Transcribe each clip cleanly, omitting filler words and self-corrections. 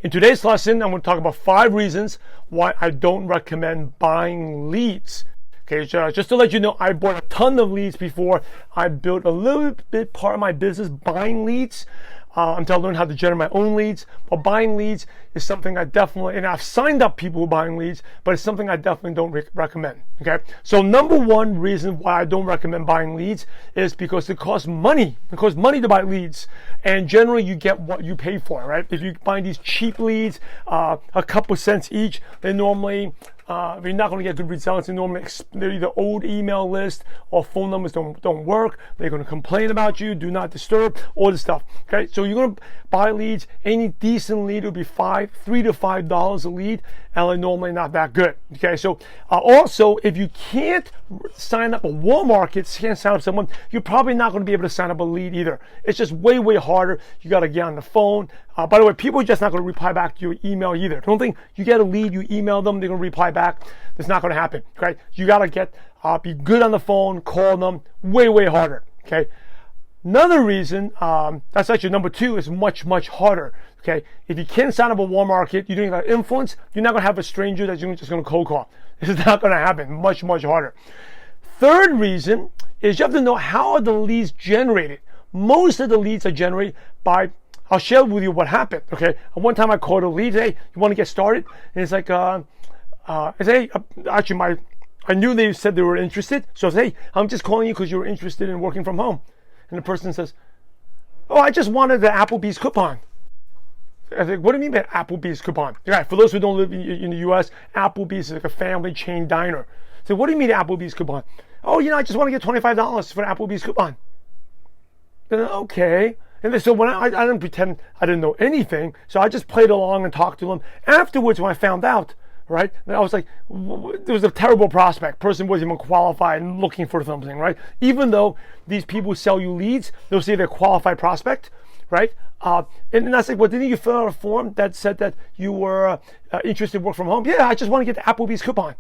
In today's lesson, I'm going to talk about 5 reasons why I don't recommend buying leads. Okay, just to let you know, I bought a ton of leads before. I built a little bit part of my business buying leads until I learned how to generate my own leads. But buying leads is something I definitely, and I've signed up people who are buying leads, but it's something I definitely don't recommend. Okay, so number one reason why I don't recommend buying leads is because it costs money. It costs money to buy leads, and generally you get what you pay for, right? If you find these cheap leads, a couple cents each, they normally you're not going to get good results. They're either old email list or phone numbers don't work. They're going to complain about you, do not disturb, all this stuff. Okay, so you're going to buy leads. Any decent lead will be $3 to $5 a lead, and they're normally not that good. Okay, so also if you can't sign up a warm market, can't sign up someone, you're probably not going to be able to sign up a lead either. It's just way harder. You got to get on the phone. By the way, people are just not going to reply back to your email either. Don't think you get a lead, you email them, they're going to reply back. That's not going to happen. Okay, you got to be good on the phone, call them. Way harder. Okay. Another reason, that's actually number 2, is much harder. Okay, if you can't sign up a warm market, you don't have influence, you're not going to have a stranger that you're just going to cold call. This is not going to happen. Much harder. Third reason is you have to know how are the leads generated. Most of the leads are generated by, I'll share with you what happened. Okay, one time I called a lead, hey, you want to get started? And it's like, actually I knew they said they were interested, so I said, hey, I'm just calling you because you're interested in working from home. And the person says, oh, I just wanted the Applebee's coupon. I think, what do you mean by Applebee's coupon? Yeah, for those who don't live in the U.S., Applebee's is like a family chain diner. So what do you mean Applebee's coupon? Oh, I just want to get $25 for an Applebee's coupon. Then, okay. And so when I didn't pretend I didn't know anything, so I just played along and talked to them. Afterwards, when I found out, right, I was like, there was a terrible prospect. Person wasn't even qualified and looking for something, right? Even though these people sell you leads, they'll say they're a qualified prospect, right? And I said, well, didn't you fill out a form that said that you were interested in work from home? Yeah, I just want to get the Applebee's coupon.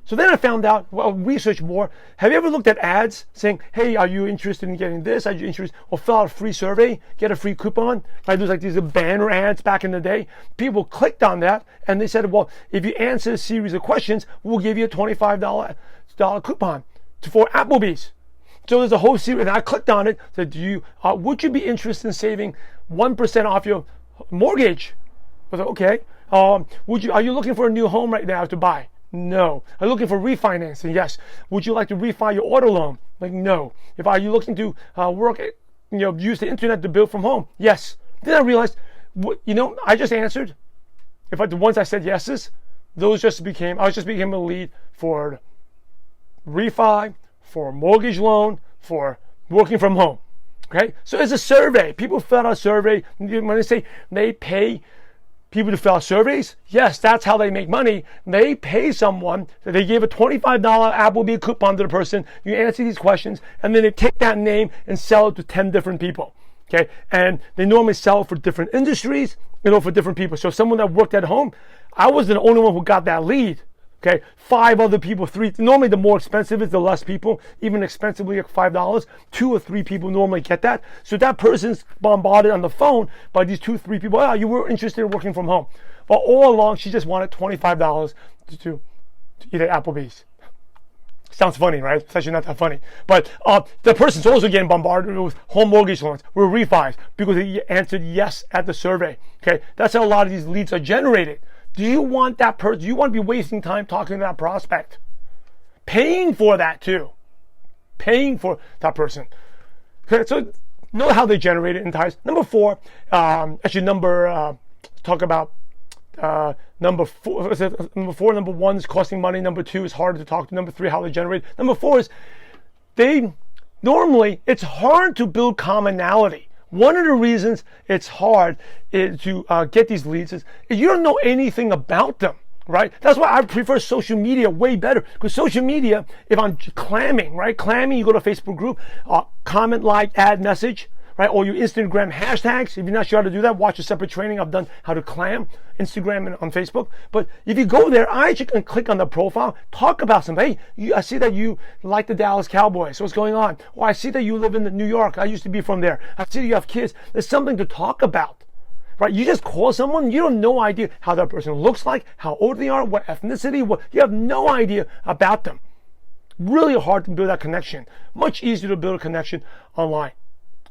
So then I found out, research more. Have you ever looked at ads saying, hey, are you interested in getting this? Are you interested? Or fill out a free survey, get a free coupon? Right? There's like these banner ads back in the day. People clicked on that and they said, well, if you answer a series of questions, we'll give you a $25 coupon for Applebee's. So there's a whole series, and I clicked on it. Said, would you be interested in saving 1% off your mortgage? I was like, okay. Are you looking for a new home right now to buy? No. Are you looking for refinancing? Yes. Would you like to refi your auto loan? Like, no. Are you looking to use the internet to build from home? Yes. Then I realized, I just answered. The ones I said yeses, I just became a lead for refi, for mortgage loan, for working from home. Okay? So it's a survey. People fill out a survey. When they say they pay people to fill out surveys, yes, that's how they make money. They pay someone, they give a $25 Applebee's coupon to the person, you answer these questions, and then they take that name and sell it to 10 different people. Okay, and they normally sell it for different industries, for different people. So someone that worked at home, I wasn't the only one who got that lead. Okay, 5 other people, 3. Normally, the more expensive is the less people. Even expensively, like $5, 2 or 3 people normally get that. So that person's bombarded on the phone by these 2 or 3 people. You were interested in working from home. But all along, she just wanted $25 to eat at Applebee's. Sounds funny, right? It's actually not that funny. But the person's also getting bombarded with home mortgage loans, with refis, because they answered yes at the survey. Okay, that's how a lot of these leads are generated. Do you want that person? Do you want to be wasting time talking to that prospect? Paying for that too. Paying for that person. Okay, so know how they generate it in ties. Number 4, talk about number 4. Number 1 is costing money. Number 2 is harder to talk to. Number 3, how they generate. Number 4 is it's hard to build commonality. One of the reasons it's hard to get these leads is you don't know anything about them, right? That's why I prefer social media way better. Because social media, if I'm clamming, right? Clamming, you go to a Facebook group, comment, like, add message, right? Or your Instagram hashtags. If you're not sure how to do that, watch a separate training. I've done how to clam Instagram and on Facebook. But if you go there, I actually can click on the profile, talk about something. Hey, I see that you like the Dallas Cowboys. So what's going on? Or I see that you live in New York. I used to be from there. I see that you have kids. There's something to talk about. right? You just call someone, you have no idea how that person looks like, how old they are, what ethnicity, you have no idea about them. Really hard to build that connection. Much easier to build a connection online,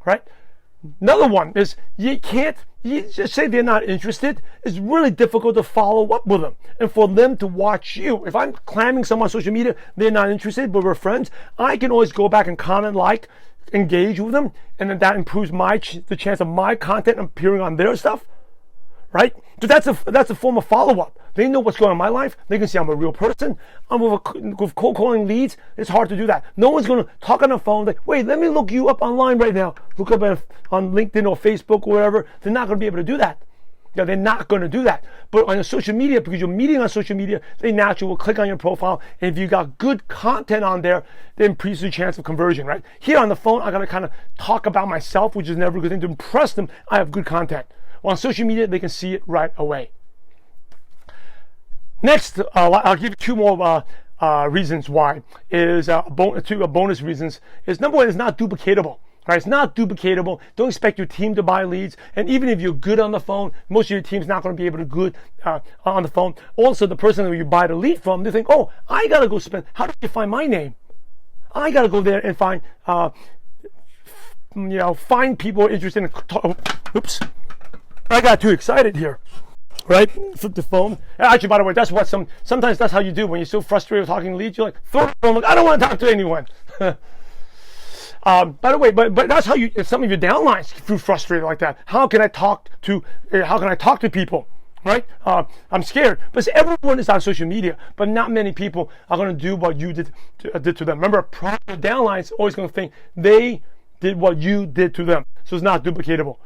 right? Another one is you just say they're not interested. It's really difficult to follow up with them and for them to watch you. If I'm clamming someone on social media, they're not interested, but we're friends, I can always go back and comment, like, engage with them, and then that improves the chance of my content appearing on their stuff, right? So that's a form of follow-up. They know what's going on in my life. They can see I'm a real person. I'm with cold calling leads. It's hard to do that. No one's going to talk on the phone like, wait, let me look you up online right now. Look up on LinkedIn or Facebook or whatever. They're not going to be able to do that. Yeah, they're not going to do that. But on social media, because you're meeting on social media, they naturally will click on your profile. And if you got good content on there, then increases the chance of conversion, right? Here on the phone, I got to kind of talk about myself, which is never a good thing. To impress them, I have good content. Well, on social media, they can see it right away. Next, I'll give you two more reasons why. Two bonus reasons. Is number one, it's not duplicatable. Right? It's not duplicatable. Don't expect your team to buy leads. And even if you're good on the phone, most of your team's not going to be able to good on the phone. Also, the person that you buy the lead from, they think, oh, I got to go spend, how do you find my name? I got to go there and find people interested in, oops. I got too excited here. Right? Flip the phone. Actually, by the way, that's what sometimes that's how you do when you're so frustrated with talking to leads. You're like, throw the phone, like, I don't want to talk to anyone. By the way, but that's how if some of your downlines feel frustrated like that. How can I talk to people? Right? I'm scared. But everyone is on social media, but not many people are going to do what you did to them. Remember, proper downlines always going to think they did what you did to them. So it's not duplicatable.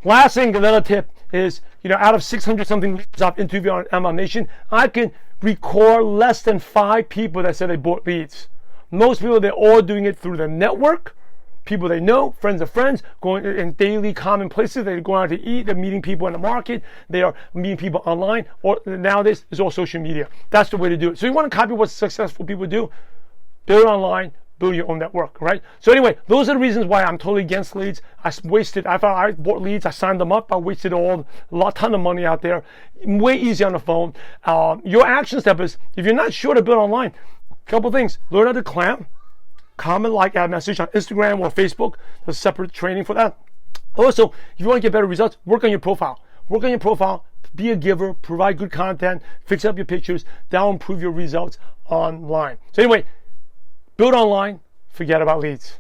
Last thing, another tip is, out of 600 something leads I've interviewed on MLM Nation, I can record less than 5 people that said they bought leads. Most people, they're all doing it through their network, people they know, friends of friends, going in daily common places. They're going out to eat, they're meeting people in the market, they are meeting people online, or nowadays it's all social media. That's the way to do it. So you want to copy what successful people do, build online, build your own network, right? So anyway, those are the reasons why I'm totally against leads. I thought I bought leads, I signed them up, I wasted a ton of money out there. Way easy on the phone. Your action step is, if you're not sure to build online, a couple things. Learn how to clam, comment, like, add message on Instagram or Facebook. There's separate training for that. Also, if you want to get better results, work on your profile. Be a giver, provide good content, fix up your pictures. That will improve your results online. So anyway, build online, forget about leads.